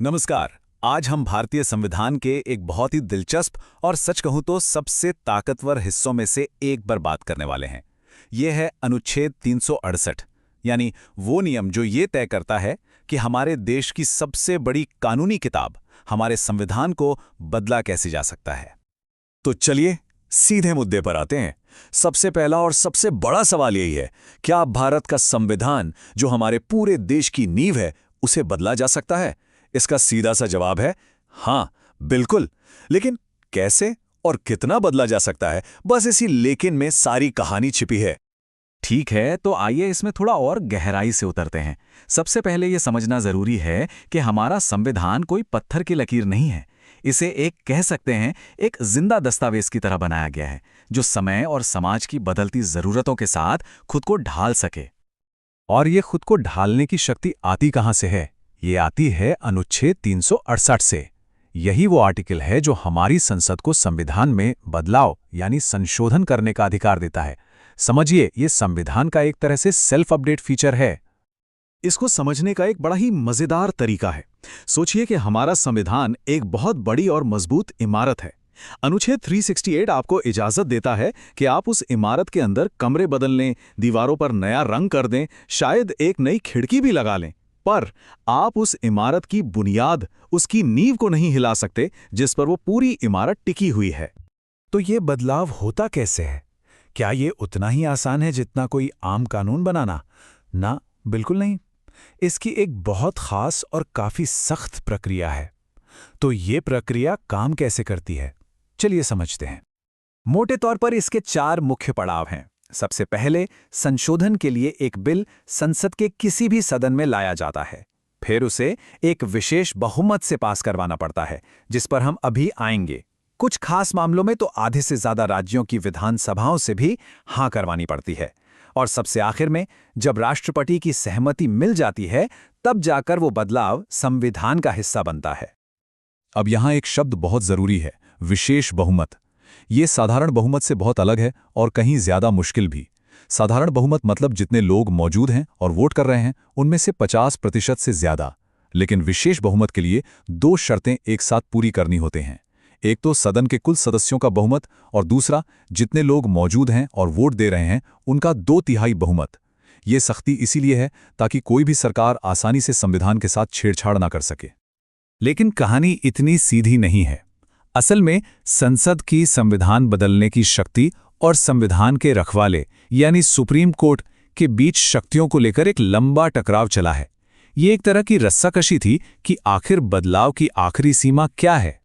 नमस्कार। आज हम भारतीय संविधान के एक बहुत ही दिलचस्प और सच कहूं तो सबसे ताकतवर हिस्सों में से एक पर बात करने वाले हैं। ये है अनुच्छेद 368, यानी वो नियम जो ये तय करता है कि हमारे देश की सबसे बड़ी कानूनी किताब, हमारे संविधान को बदला कैसे जा सकता है। तो चलिए सीधे मुद्दे पर आते हैं। सबसे पहला और सबसे बड़ा सवाल यही है, क्या भारत का संविधान जो हमारे पूरे देश की नींव है, उसे बदला जा सकता है? इसका सीधा सा जवाब है हाँ, बिल्कुल। लेकिन कैसे और कितना बदला जा सकता है, बस इसी लेकिन में सारी कहानी छिपी है। ठीक है, तो आइए इसमें थोड़ा और गहराई से उतरते हैं। सबसे पहले ये समझना जरूरी है कि हमारा संविधान कोई पत्थर की लकीर नहीं है। इसे एक कह सकते हैं एक जिंदा दस्तावेज की तरह बनाया गया है, जो समय और समाज की बदलती जरूरतों के साथ खुद को ढाल सके। और ये खुद को ढालने की शक्ति आती कहाँ से है? ये आती है अनुच्छेद 368 से। यही वो आर्टिकल है जो हमारी संसद को संविधान में बदलाव यानी संशोधन करने का अधिकार देता है। समझिए, ये संविधान का एक तरह से सेल्फ अपडेट फीचर है। इसको समझने का एक बड़ा ही मजेदार तरीका है। सोचिए कि हमारा संविधान एक बहुत बड़ी और मजबूत इमारत है। अनुच्छेद 368 आपको इजाजत देता है कि आप उस इमारत के अंदर कमरे बदल लें, दीवारों पर नया रंग कर दें, शायद एक नई खिड़की भी लगा लें, पर आप उस इमारत की बुनियाद, उसकी नींव को नहीं हिला सकते जिस पर वो पूरी इमारत टिकी हुई है। तो ये बदलाव होता कैसे है? क्या ये उतना ही आसान है जितना कोई आम कानून बनाना? ना, बिल्कुल नहीं। इसकी एक बहुत खास और काफी सख्त प्रक्रिया है। तो ये प्रक्रिया काम कैसे करती है, चलिए समझते हैं। मोटे तौर पर इसके 4 मुख्य पड़ाव हैं। सबसे पहले संशोधन के लिए एक बिल संसद के किसी भी सदन में लाया जाता है। फिर उसे एक विशेष बहुमत से पास करवाना पड़ता है, जिस पर हम अभी आएंगे। कुछ खास मामलों में तो आधे से ज्यादा राज्यों की विधानसभाओं से भी हाँ करवानी पड़ती है। और सबसे आखिर में जब राष्ट्रपति की सहमति मिल जाती है, तब जाकर वो बदलाव संविधान का हिस्सा बनता है। अब यहाँ एक शब्द बहुत जरूरी है, विशेष बहुमत। ये साधारण बहुमत से बहुत अलग है और कहीं ज्यादा मुश्किल भी। साधारण बहुमत मतलब जितने लोग मौजूद हैं और वोट कर रहे हैं, उनमें से 50% से ज्यादा। लेकिन विशेष बहुमत के लिए 2 शर्तें एक साथ पूरी करनी होते हैं। एक तो सदन के कुल सदस्यों का बहुमत, और दूसरा जितने लोग मौजूद हैं और वोट दे रहे हैं उनका 2/3 बहुमत। ये सख्ती इसीलिए है ताकि कोई भी सरकार आसानी से संविधान के साथ छेड़छाड़ ना कर सके। लेकिन कहानी इतनी सीधी नहीं है। असल में संसद की संविधान बदलने की शक्ति और संविधान के रखवाले यानी सुप्रीम कोर्ट के बीच शक्तियों को लेकर एक लंबा टकराव चला है। ये एक तरह की रस्साकशी थी कि आखिर बदलाव की आखिरी सीमा क्या है।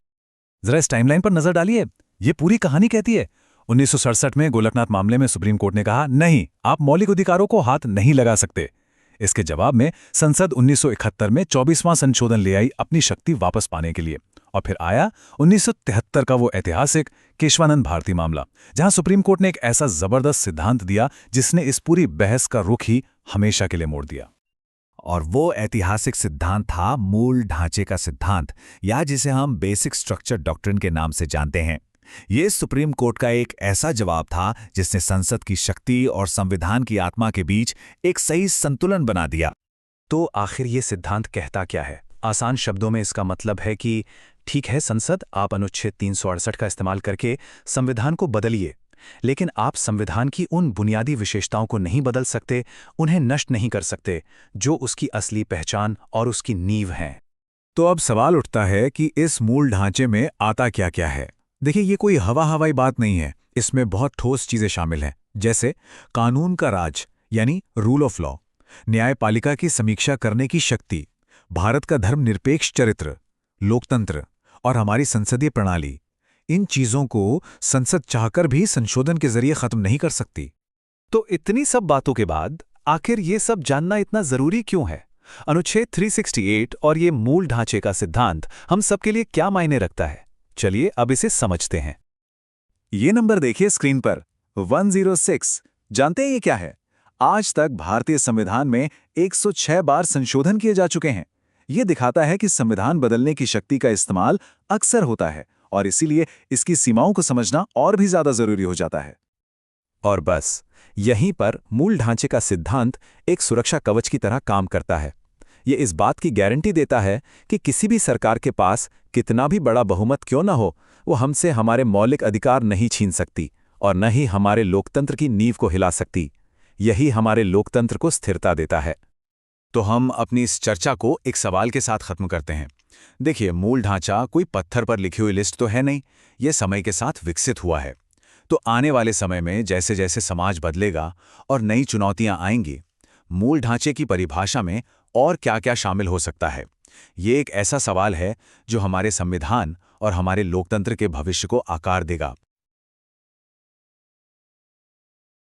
जरा इस टाइमलाइन पर नजर डालिए। ये पूरी कहानी कहती है 1967 में गोलकनाथ मामले में सुप्रीम कोर्ट ने कहा, नहीं, आप मौलिक अधिकारों को हाथ नहीं लगा सकते। इसके जवाब में संसद 1971 में 24वां संशोधन ले आई अपनी शक्ति वापस पाने के लिए। और फिर आया 1973 का वो ऐतिहासिक केशवानंद भारती मामला, जहां सुप्रीम कोर्ट ने एक ऐसा जबरदस्त सिद्धांत दिया जिसने इस पूरी बहस का रुख ही हमेशा के लिए मोड़ दिया। और वो ऐतिहासिक सिद्धांत था मूल ढांचे का सिद्धांत, या जिसे हम बेसिक स्ट्रक्चर डॉक्ट्रिन के नाम से जानते हैं। ये सुप्रीम कोर्ट का एक ऐसा जवाब था जिसने संसद की शक्ति और संविधान की आत्मा के बीच एक सही संतुलन बना दिया। तो आखिर ये सिद्धांत कहता क्या है? आसान शब्दों में इसका मतलब है कि ठीक है संसद, आप अनुच्छेद 368 का इस्तेमाल करके संविधान को बदलिए, लेकिन आप संविधान की उन बुनियादी विशेषताओं को नहीं बदल सकते, उन्हें नष्ट नहीं कर सकते, जो उसकी असली पहचान और उसकी नींव हैं। तो अब सवाल उठता है कि इस मूल ढांचे में आता क्या क्या है। देखिए, ये कोई हवाई बात नहीं है। इसमें बहुत ठोस चीजें शामिल हैं, जैसे कानून का राज यानी रूल ऑफ लॉ, न्यायपालिका की समीक्षा करने की शक्ति, भारत का धर्मनिरपेक्ष चरित्र, लोकतंत्र और हमारी संसदीय प्रणाली। इन चीजों को संसद चाहकर भी संशोधन के जरिए खत्म नहीं कर सकती। तो इतनी सब बातों के बाद आखिर ये सब जानना इतना जरूरी क्यों है? अनुच्छेद 368 और ये मूल ढांचे का सिद्धांत हम सबके लिए क्या मायने रखता है? चलिए अब इसे समझते हैं। ये नंबर देखिए स्क्रीन पर, 106। जानते हैं ये क्या है? आज तक भारतीय संविधान में 106 बार संशोधन किए जा चुके हैं। ये दिखाता है कि संविधान बदलने की शक्ति का इस्तेमाल अक्सर होता है और इसीलिए इसकी सीमाओं को समझना और भी ज्यादा जरूरी हो जाता है। और बस यहीं पर मूल ढांचे का सिद्धांत एक सुरक्षा कवच की तरह काम करता है। ये इस बात की गारंटी देता है कि किसी भी सरकार के पास कितना भी बड़ा बहुमत क्यों न हो, वो हमसे हमारे मौलिक अधिकार नहीं छीन सकती और न ही हमारे लोकतंत्र की नींव को हिला सकती। यही हमारे लोकतंत्र को स्थिरता देता है। तो हम अपनी इस चर्चा को एक सवाल के साथ खत्म करते हैं। देखिए, मूल ढांचा कोई पत्थर पर लिखी हुई लिस्ट तो है नहीं, ये समय के साथ विकसित हुआ है। तो आने वाले समय में जैसे जैसे समाज बदलेगा और नई चुनौतियां आएंगी, मूल ढांचे की परिभाषा में और क्या-क्या शामिल हो सकता है, ये एक ऐसा सवाल है जो हमारे संविधान और हमारे लोकतंत्र के भविष्य को आकार देगा।